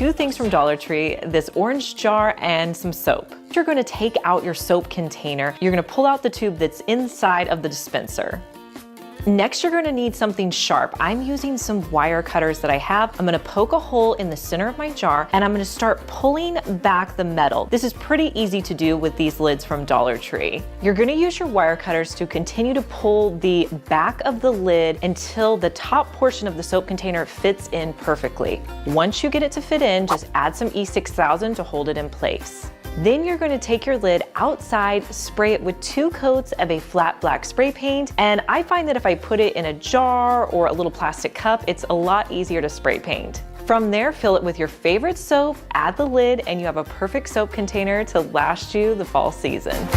two things from Dollar Tree, this orange jar and some soap. You're gonna take out your soap container. You're gonna pull out the tube that's inside of the dispenser. Next, you're gonna need something sharp. I'm using some wire cutters that I have. I'm gonna poke a hole in the center of my jar and I'm gonna start pulling back the metal. This is pretty easy to do with these lids from Dollar Tree. You're gonna use your wire cutters to continue to pull the back of the lid until the top portion of the soap container fits in perfectly. Once you get it to fit in, just add some E6000 to hold it in place. Then you're going to take your lid outside, spray it with 2 coats of a flat black spray paint, and I find that if I put it in a jar or a little plastic cup, it's a lot easier to spray paint. From there, fill it with your favorite soap, add the lid, and you have a perfect soap container to last you the fall season.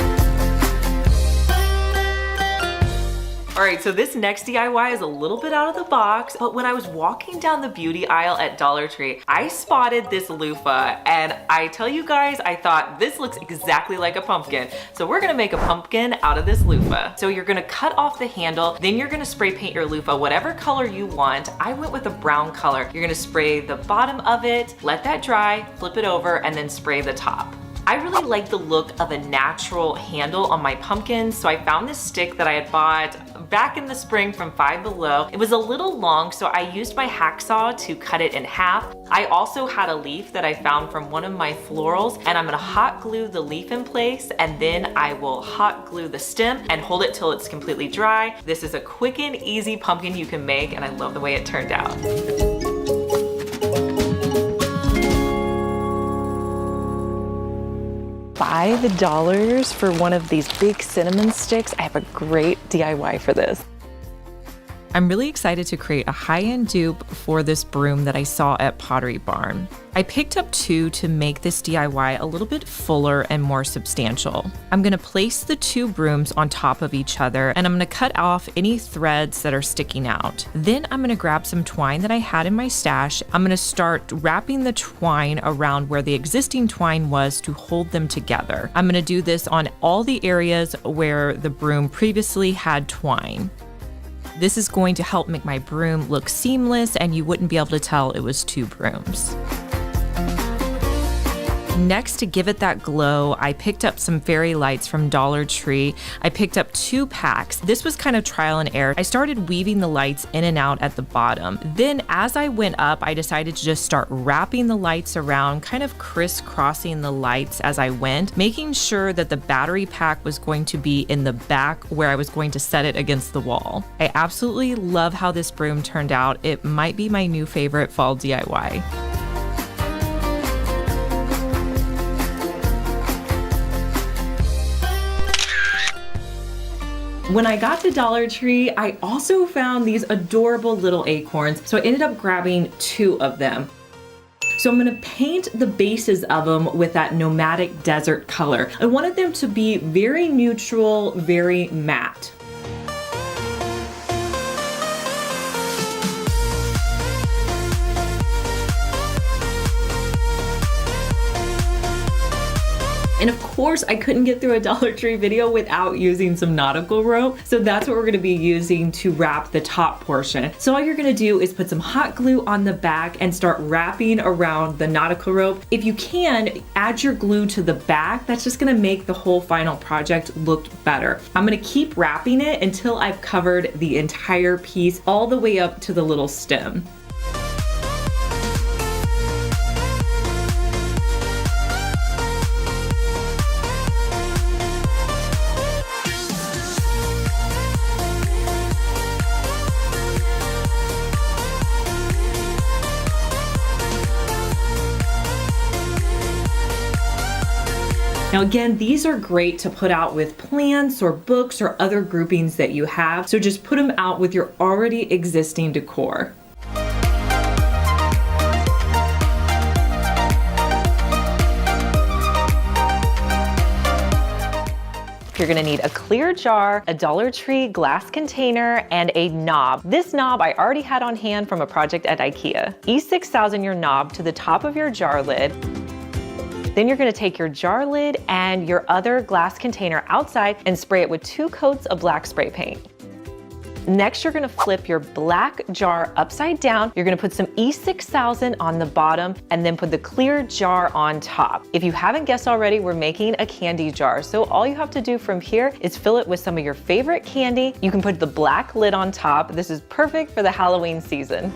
All right, so this next DIY is a little bit out of the box, but when I was walking down the beauty aisle at Dollar Tree, I spotted this loofah, and I tell you guys, I thought this looks exactly like a pumpkin. So we're gonna make a pumpkin out of this loofah. So you're gonna cut off the handle, then you're gonna spray paint your loofah whatever color you want. I went with a brown color. You're gonna spray the bottom of it, let that dry, flip it over, and then spray the top. I really like the look of a natural handle on my pumpkin, so I found this stick that I had bought back in the spring from Five Below. It was a little long, so I used my hacksaw to cut it in half. I also had a leaf that I found from one of my florals, and I'm gonna hot glue the leaf in place, and then I will hot glue the stem and hold it till it's completely dry. This is a quick and easy pumpkin you can make, and I love the way it turned out. $5 for one of these big cinnamon sticks. I have a great DIY for this. I'm really excited to create a high-end dupe for this broom that I saw at Pottery Barn. I picked up 2 to make this DIY a little bit fuller and more substantial. I'm gonna place the 2 brooms on top of each other, and I'm gonna cut off any threads that are sticking out. Then I'm gonna grab some twine that I had in my stash. I'm gonna start wrapping the twine around where the existing twine was to hold them together. I'm gonna do this on all the areas where the broom previously had twine. This is going to help make my broom look seamless, and you wouldn't be able to tell it was 2 brooms. Next, to give it that glow, I picked up some fairy lights from Dollar Tree. I picked up 2 packs. This was kind of trial and error. I started weaving the lights in and out at the bottom. Then as I went up, I decided to just start wrapping the lights around, kind of crisscrossing the lights as I went, making sure that the battery pack was going to be in the back where I was going to set it against the wall. I absolutely love how this broom turned out. It might be my new favorite fall DIY. When I got to Dollar Tree, I also found these adorable little acorns, so I ended up grabbing 2 of them. So I'm gonna paint the bases of them with that nomadic desert color. I wanted them to be very neutral, very matte. And of course, I couldn't get through a Dollar Tree video without using some nautical rope. So that's what we're gonna be using to wrap the top portion. So all you're gonna do is put some hot glue on the back and start wrapping around the nautical rope. If you can, add your glue to the back. That's just gonna make the whole final project look better. I'm gonna keep wrapping it until I've covered the entire piece all the way up to the little stem. Now again, these are great to put out with plants or books or other groupings that you have, so just put them out with your already existing decor. You're gonna need a clear jar, a Dollar Tree glass container, and a knob. This knob I already had on hand from a project at IKEA. E6000 your knob to the top of your jar lid. Then you're gonna take your jar lid and your other glass container outside and spray it with 2 coats of black spray paint. Next, you're gonna flip your black jar upside down. You're gonna put some E6000 on the bottom and then put the clear jar on top. If you haven't guessed already, we're making a candy jar. So all you have to do from here is fill it with some of your favorite candy. You can put the black lid on top. This is perfect for the Halloween season.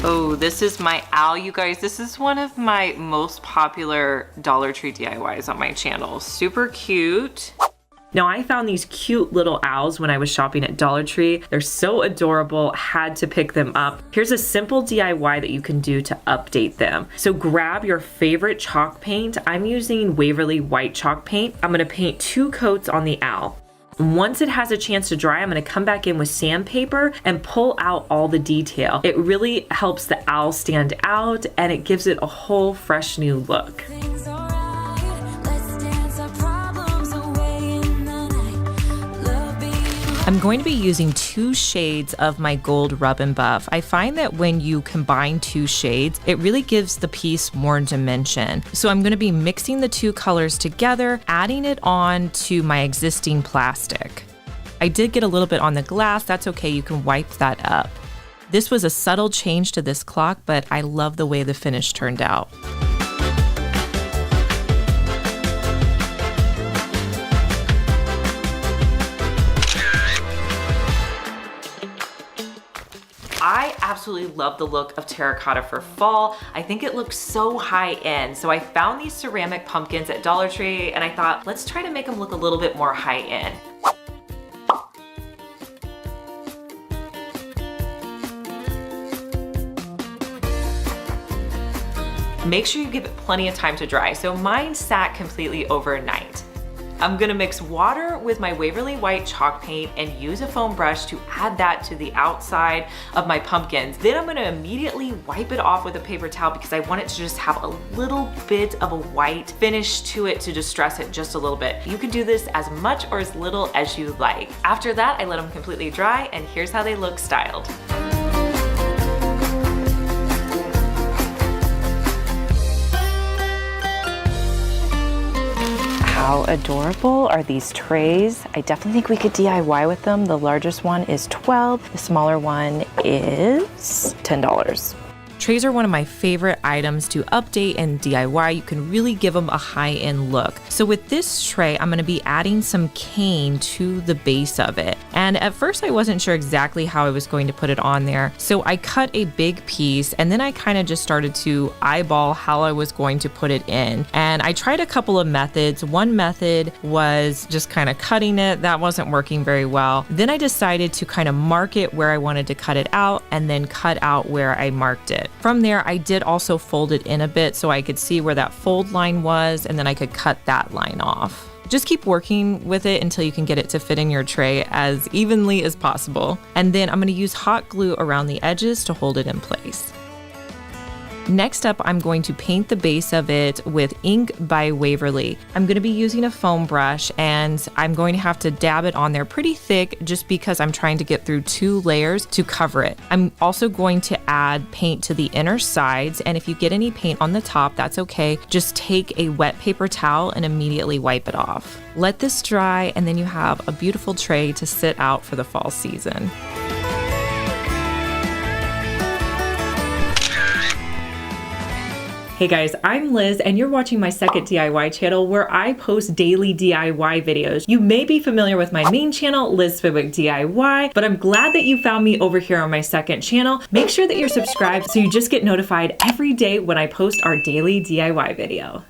Oh, this is my owl, you guys. This is one of my most popular Dollar Tree DIYs on my channel. Super cute. Now, I found these cute little owls when I was shopping at Dollar Tree. They're so adorable, had to pick them up. Here's a simple DIY that you can do to update them. So grab your favorite chalk paint. I'm using Waverly white chalk paint. I'm gonna paint 2 coats on the owl. Once it has a chance to dry, I'm gonna come back in with sandpaper and pull out all the detail. It really helps the owl stand out and it gives it a whole fresh new look. I'm going to be using 2 shades of my gold rub and buff. I find that when you combine 2 shades, it really gives the piece more dimension. So I'm going to be mixing the 2 colors together, adding it on to my existing plastic. I did get a little bit on the glass. That's okay, you can wipe that up. This was a subtle change to this clock, but I love the way the finish turned out. I absolutely love the look of terracotta for fall. I think it looks so high end. So I found these ceramic pumpkins at Dollar Tree and I thought, let's try to make them look a little bit more high end. Make sure you give it plenty of time to dry. So mine sat completely overnight. I'm gonna mix water with my Waverly white chalk paint and use a foam brush to add that to the outside of my pumpkins. Then I'm gonna immediately wipe it off with a paper towel because I want it to just have a little bit of a white finish to it to distress it just a little bit. You can do this as much or as little as you like. After that, I let them completely dry and here's how they look styled. How adorable are these trays? I definitely think we could DIY with them. The largest one is $12, the smaller one is $10. Trays are one of my favorite items to update and DIY. You can really give them a high-end look. So with this tray, I'm gonna be adding some cane to the base of it. And at first I wasn't sure exactly how I was going to put it on there. So I cut a big piece and then I kind of just started to eyeball how I was going to put it in. And I tried a couple of methods. One method was just kind of cutting it. That wasn't working very well. Then I decided to kind of mark it where I wanted to cut it out and then cut out where I marked it. From there, I did also fold it in a bit so I could see where that fold line was and then I could cut that line off. Just keep working with it until you can get it to fit in your tray as evenly as possible. And then I'm going to use hot glue around the edges to hold it in place. Next up, I'm going to paint the base of it with ink by Waverly. I'm going to be using a foam brush and I'm going to have to dab it on there pretty thick just because I'm trying to get through 2 layers to cover it. I'm also going to add paint to the inner sides, and if you get any paint on the top, that's okay. Just take a wet paper towel and immediately wipe it off. Let this dry and then you have a beautiful tray to sit out for the fall season. Hey guys, I'm Liz and you're watching my second DIY channel where I post daily DIY videos. You may be familiar with my main channel, Liz Fenwick DIY, but I'm glad that you found me over here on my second channel. Make sure that you're subscribed so you just get notified every day when I post our daily DIY video.